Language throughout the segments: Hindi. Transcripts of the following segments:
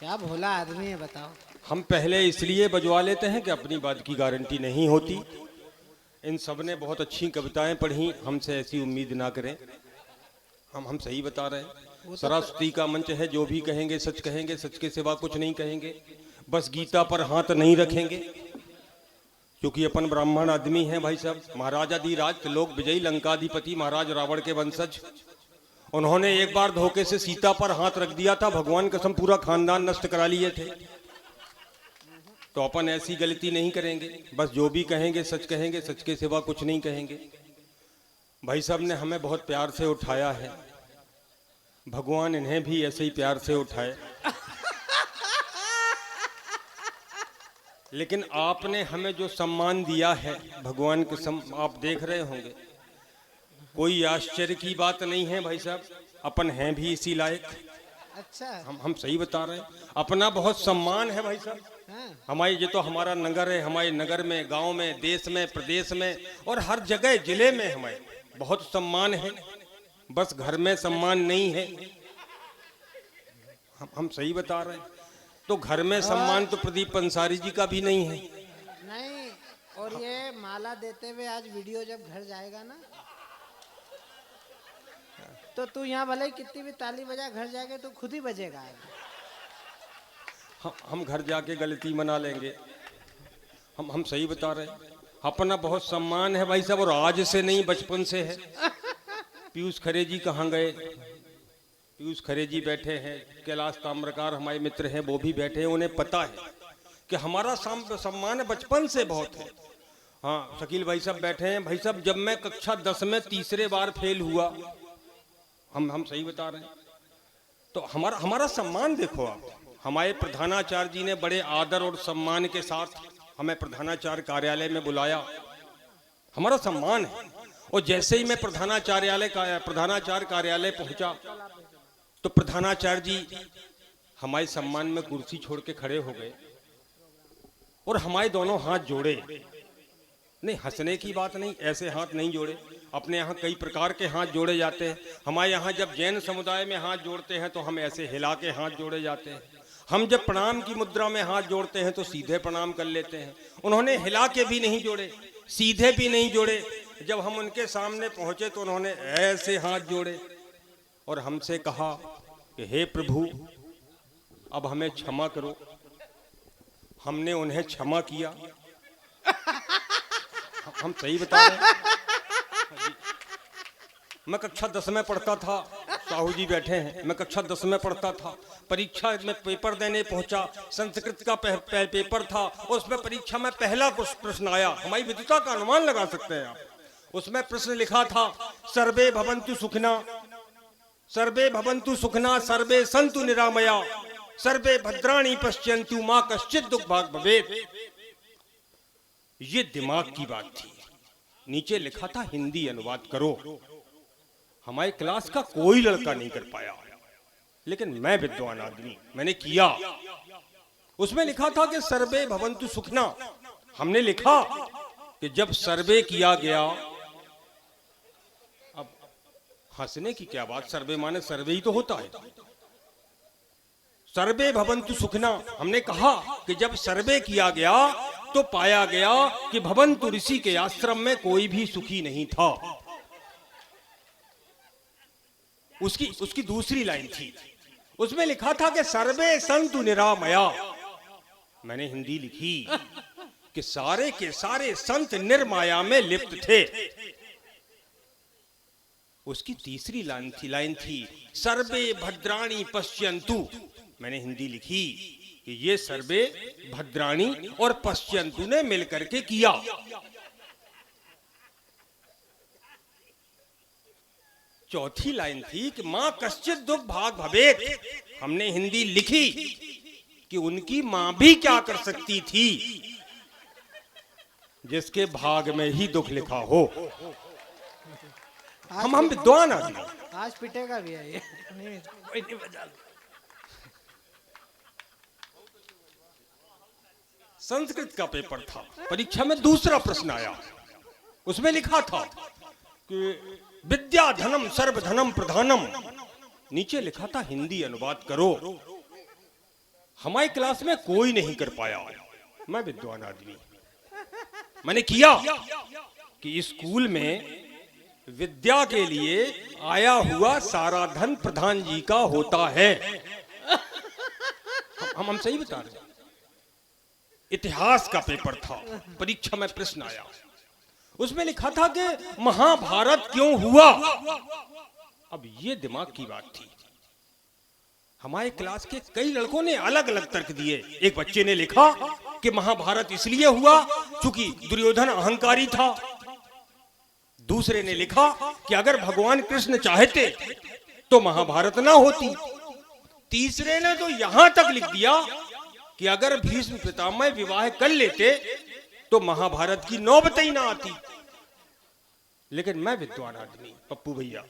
क्या भोला आदमी है बताओ। हम पहले इसलिए बजवा लेते हैं कि अपनी बात की गारंटी नहीं होती। इन सब ने बहुत अच्छी कविताएं पढ़ी, हमसे ऐसी उम्मीद ना करें। हम सही बता रहे हैं। सरस्वती का मंच है, जो भी कहेंगे सच के सिवा कुछ नहीं कहेंगे। बस गीता पर हाथ नहीं रखेंगे, क्योंकि अपन ब्राह्मण आदमी हैं भाई साहब। महाराजाधिराज त्रिलोक विजयी लंकाधिपति महाराज रावण के वंशज, उन्होंने एक बार धोखे से सीता पर हाथ रख दिया था, भगवान कसम पूरा खानदान नष्ट करा लिए थे। तो अपन ऐसी गलती नहीं करेंगे। बस जो भी कहेंगे सच के सिवा कुछ नहीं कहेंगे। भाई साहब ने हमें बहुत प्यार से उठाया है, भगवान इन्हें भी ऐसे ही प्यार से उठाए। लेकिन आपने हमें जो सम्मान दिया है, भगवान कसम आप देख रहे होंगे, कोई आश्चर्य की बात नहीं है भाई साहब। अपन हैं भी इसी लायक। अच्छा हम सही बता रहे हैं। अपना बहुत सम्मान है भाई साहब। हाँ। हमारी ये तो हमारा नगर है, हमारे नगर में, गांव में, देश में, प्रदेश में और हर जगह जिले में हमें बहुत सम्मान है। बस घर में सम्मान नहीं है। हम सही बता रहे हैं। तो घर में सम्मान तो प्रदीप पंसारी जी का भी नहीं है। नहीं, और ये माला देते हुए आज वीडियो जब घर जाएगा ना, तो तू यहाँ भले ही कितनी भी ताली बजा, घर जाके तू खुद ही बजेगा। हम घर जाके गलती मना लेंगे। हम सही बता रहे हैं। अपना बहुत सम्मान है भाई साहब, और आज से नहीं बचपन से है। पीयूष खरे जी कहाँ गए? पीयूष खरे जी बैठे हैं, कैलाश ताम्रकार हमारे मित्र हैं, वो भी बैठे हैं। उन्हें पता है कि हमारा सम्मान बचपन से बहुत है। हाँ, शकील भाई साहब बैठे हैं। भाई साहब जब मैं कक्षा 10 में तीसरे बार फेल हुआ, हम सही बता रहे हैं। तो हमारा सम्मान देखो आप। हमारे प्रधानाचार्य जी ने बड़े आदर और सम्मान के साथ हमें प्रधानाचार्य कार्यालय में बुलाया। हमारा सम्मान है। और जैसे ही मैं प्रधानाचार्य कार्यालय पहुंचा, तो प्रधानाचार्य जी हमारे सम्मान में कुर्सी छोड़ के खड़े हो गए और हमारे दोनों हाथ जोड़े। नहीं, हंसने की बात नहीं, ऐसे हाथ नहीं जोड़े। अपने यहाँ कई प्रकार के हाथ जोड़े जाते हैं। हमारे यहाँ जब जैन समुदाय में हाथ जोड़ते हैं तो हम ऐसे हिला के हाथ जोड़े जाते हैं। हम जब प्रणाम की मुद्रा में हाथ जोड़ते हैं तो सीधे प्रणाम कर लेते हैं। उन्होंने हिला के भी नहीं जोड़े, सीधे भी नहीं जोड़े। जब हम उनके सामने पहुंचे तो उन्होंने ऐसे हाथ जोड़े और हमसे कहा कि हे प्रभु, अब हमें क्षमा करो। हमने उन्हें क्षमा किया। हम सही बता रहे हैं। मैं कक्षा 10 में पढ़ता था, साहू जी बैठे हैं, मैं कक्षा 10 में पढ़ता था। परीक्षा में पेपर देने पहुंचा, संस्कृत का पेपर था। उसमें परीक्षा में पहला प्रश्न आया। हमारी विद्वता का अनुमान लगा सकते हैं आप। उसमें प्रश्न लिखा था, सर्वे भवन्तु सुखिना, सर्वे भवन्तु सुखिना, सर्वे सन्तु निरामया, सर्वे भद्राणि पश्यन्तु, मा कश्चित् दुःख भाग् भवेत्। ये दिमाग की बात थी। नीचे लिखा था हिंदी अनुवाद करो। हमारे क्लास का कोई लड़का नहीं कर पाया, लेकिन मैं विद्वान आदमी, मैंने किया। उसमें लिखा था कि सर्वे भवन्तु सुखिना। हमने लिखा कि जब सर्वे किया गया, अब हंसने की क्या बात, सर्वे माने सर्वे ही तो होता है। सर्वे भवन्तु सुखिना, हमने कहा कि जब सर्वे किया गया तो पाया गया कि भवन्तु ऋषि के आश्रम में कोई भी सुखी नहीं था। उसकी दूसरी लाइन थी, उसमें लिखा था कि सर्वे सन्तु निरामया। मैंने हिंदी लिखी कि सारे के सारे संत निर्माया में लिप्त थे। उसकी तीसरी लाइन थी सर्वे भद्राणि पश्यन्तु। मैंने हिंदी लिखी कि ये सर्वे भद्राणी और पश्यन्तु ने मिलकर के किया। चौथी लाइन थी कि मां कश्चित् दुःख भाग् भवेत्। हमने हिंदी लिखी कि उनकी मां भी क्या कर सकती थी, जिसके भाग में ही दुख लिखा हो। हम विद्वान आदमी। आज पिटेगा भी है ये। नहीं, कोई नहीं बजा। संस्कृत का पेपर था, परीक्षा में दूसरा प्रश्न आया। उसमें लिखा था कि विद्या धनम सर्वधनम प्रधानम। नीचे लिखा था हिंदी अनुवाद करो। हमारी क्लास में कोई नहीं कर पाया। मैं विद्वान आदमी, मैंने किया कि स्कूल में विद्या के लिए आया हुआ सारा धन प्रधान जी का होता है। हम सही बता रहे हैं। इतिहास का पेपर था, परीक्षा में प्रश्न आया, उसमें लिखा था कि महाभारत क्यों हुआ। अब ये दिमाग की बात थी। हमारे क्लास के कई लड़कों ने अलग अलग तर्क दिए। एक बच्चे ने लिखा कि महाभारत इसलिए हुआ क्योंकि दुर्योधन अहंकारी था। दूसरे ने लिखा कि अगर भगवान कृष्ण चाहते तो महाभारत ना होती। तीसरे ने तो यहां तक लिख दिया कि अगर भीष्म पितामह विवाह कर लेते तो महाभारत की नौबत ही ना आती। लेकिन मैं विद्वान आदमी, पप्पू भैया,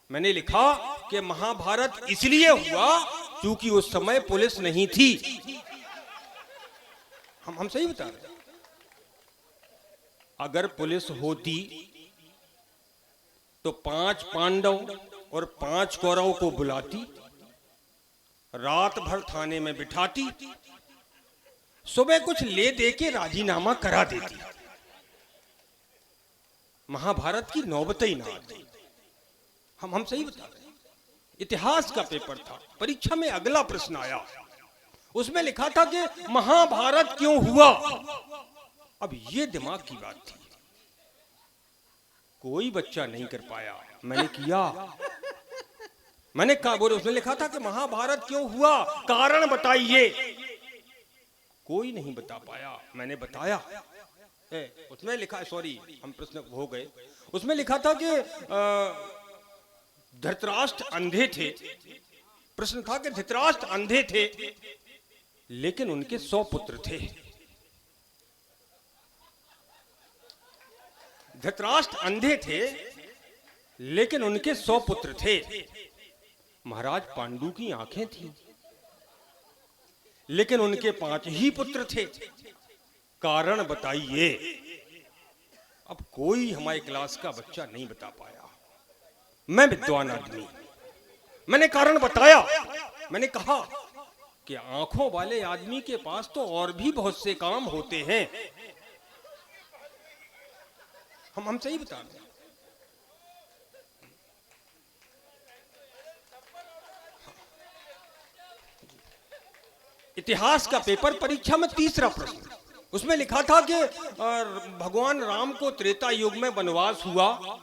मैंने लिखा कि महाभारत इसलिए हुआ क्योंकि उस समय पुलिस नहीं थी। हम सही बता रहे हैं। अगर पुलिस होती तो 5 पांडव और 5 कौरवों को बुलाती, रात भर थाने में बिठाती, सुबह कुछ ले दे के राजीनामा करा देती, महाभारत की नौबत ही ना आती। हम सही बता रहे हैं। इतिहास का पेपर था, परीक्षा में अगला प्रश्न आया, उसमें लिखा था कि महाभारत क्यों हुआ। अब ये दिमाग की बात थी। कोई बच्चा नहीं कर पाया, मैंने किया। मैंने कहा, बोले उसने लिखा था कि महाभारत क्यों हुआ, कारण बताइए। कोई नहीं बता पाया, मैंने बताया। उसमें लिखा, सॉरी हम प्रश्न हो गए, उसमें लिखा था कि धृतराष्ट्र अंधे थे। प्रश्न था कि धृतराष्ट्र अंधे थे लेकिन उनके 100 पुत्र थे। धृतराष्ट्र अंधे थे लेकिन उनके 100 पुत्र थे। महाराज पांडु की आंखें थीं लेकिन उनके 5 ही पुत्र थे। कारण बताइए। अब कोई हमारी क्लास का बच्चा नहीं बता पाया। मैं विद्वान आदमी, मैंने कारण बताया। मैंने कहा कि आंखों वाले आदमी के पास तो और भी बहुत से काम होते हैं। हम सही बता रहे हैं। इतिहास का पेपर, परीक्षा में तीसरा प्रश्न, उसमें लिखा था कि भगवान राम को त्रेता युग में वनवास हुआ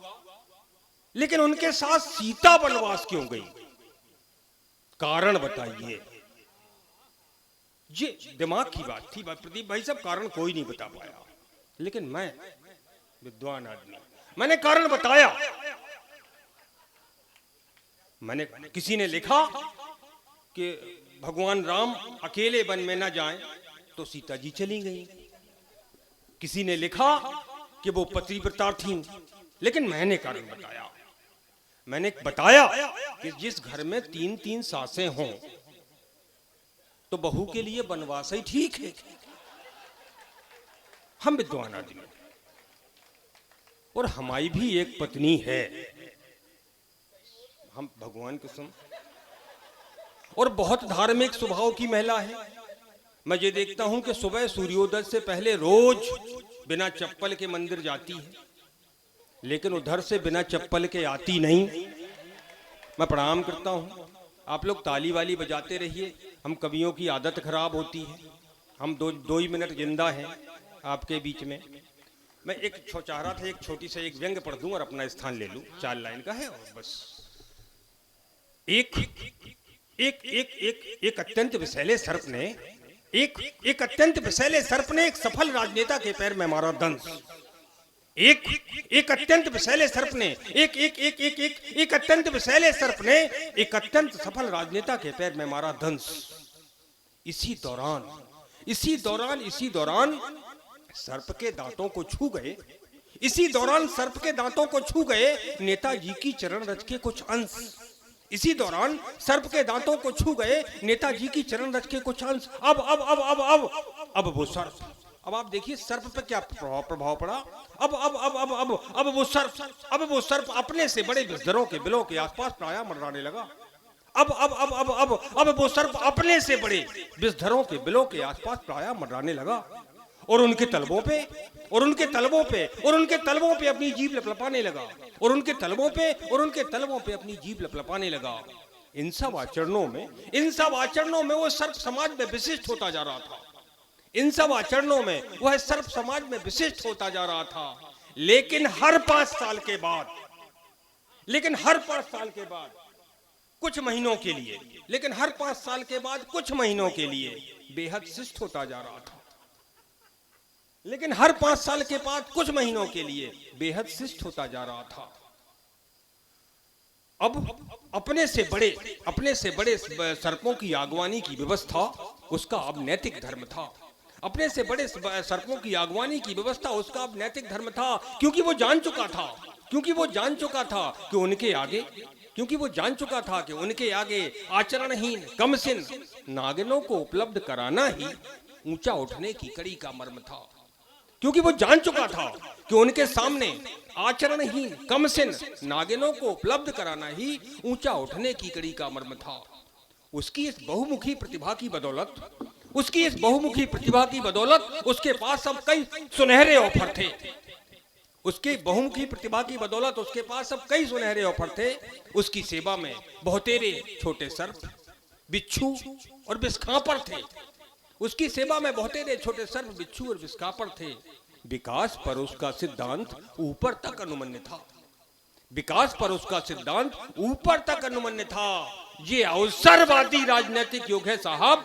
लेकिन उनके साथ सीता वनवास क्यों गई, कारण बताइए। ये दिमाग की बात थी। प्रदीप भाई साहब, कारण कोई नहीं बता पाया, लेकिन मैं विद्वान आदमी, मैंने कारण बताया। मैंने, किसी ने लिखा कि भगवान राम अकेले वन में न जाएं तो सीता जी चली गई। किसी ने लिखा कि वो पतिव्रता थीं, लेकिन मैंने कारण बताया। मैंने बताया कि जिस घर में 3-3 सासें हों तो बहू के लिए वनवास ही ठीक है। हम विद्वान आदमी, और हमारी भी एक पत्नी है। हम भगवान कसम, और बहुत धार्मिक स्वभाव की महिला है। मैं ये देखता हूं कि सुबह सूर्योदय से पहले रोज बिना चप्पल के मंदिर जाती है, लेकिन उधर से बिना चप्पल के आती नहीं। मैं प्रणाम करता हूं। आप लोग ताली वाली बजाते रहिए, हम कवियों की आदत खराब होती है। हम दो ही मिनट जिंदा हैं आपके बीच में। मैं एक चाह रहा था, एक छोटी सी एक व्यंग पढ़ दूं और अपना स्थान ले लूं। 4 लाइन का है और बस। एक अत्यंत विषैले सर्प ने एक सफल राजनेता के पैर में मारा दंश। एक अत्यंत विषैले सर्प ने एक अत्यंत विषैले सर्प ने एक अत्यंत सफल राजनेता के पैर में मारा दंश। इसी दौरान सर्प के दांतों को छू गए। इसी दौरान सर्प के दांतों को छू गए नेताजी की चरण रज के कुछ अंश। इसी दौरान सर्प के दांतों को छू गए नेताजी की चरण रज के कुछ अंश। अब वो सर्प, अब आप देखिए सर्प पे क्या प्रभाव पड़ा। अब वो सर्प अपने से बड़े विषधरों के बिलों के आसपास प्रायः मंडराने लगा। अब वो सर्प अपने से बड़े विषधरों के बिलों के आसपास प्रायः मंडराने लगा और उनके तलवों पे अपनी जीभ लपलपाने लगा अपनी जीभ लपलपाने लगा। इन सब आचरणों में वो सर्प समाज में विशिष्ट होता जा रहा था। इन सब आचरणों में वह सर्प समाज में विशिष्ट होता जा रहा था। लेकिन हर 5 साल के बाद कुछ महीनों के लिए बेहद शिष्ट होता जा रहा था। अब अपने से बड़े सर्पों की आगवानी की व्यवस्था उसका अब नैतिक धर्म था। क्योंकि वो जान चुका था कि उनके आगे आचरणहीन कमसिन नागिनों को उपलब्ध कराना ही ऊंचा उठने की कड़ी का मर्म था। क्योंकि वो जान चुका था कि उनके सामने आचरणहीन कमसिन नागिनों को उपलब्ध कराना ही ऊंचा उठने की कड़ी का मर्म था। उसकी इस बहुमुखी प्रतिभा की बदौलत उसके पास अब कई सुनहरे ऑफर थे। उसकी सेवा में बहुतेरे छोटे सर्प, बिच्छू और बिस्खापर थे। विकास पर उसका सिद्धांत ऊपर तक अनुमन्य था। ये अवसरवादी राजनीतिक युग है साहब।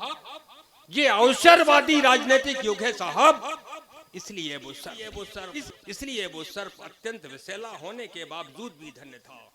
इसलिए वो सर्प अत्यंत विषैला होने के बावजूद भी धन्य था।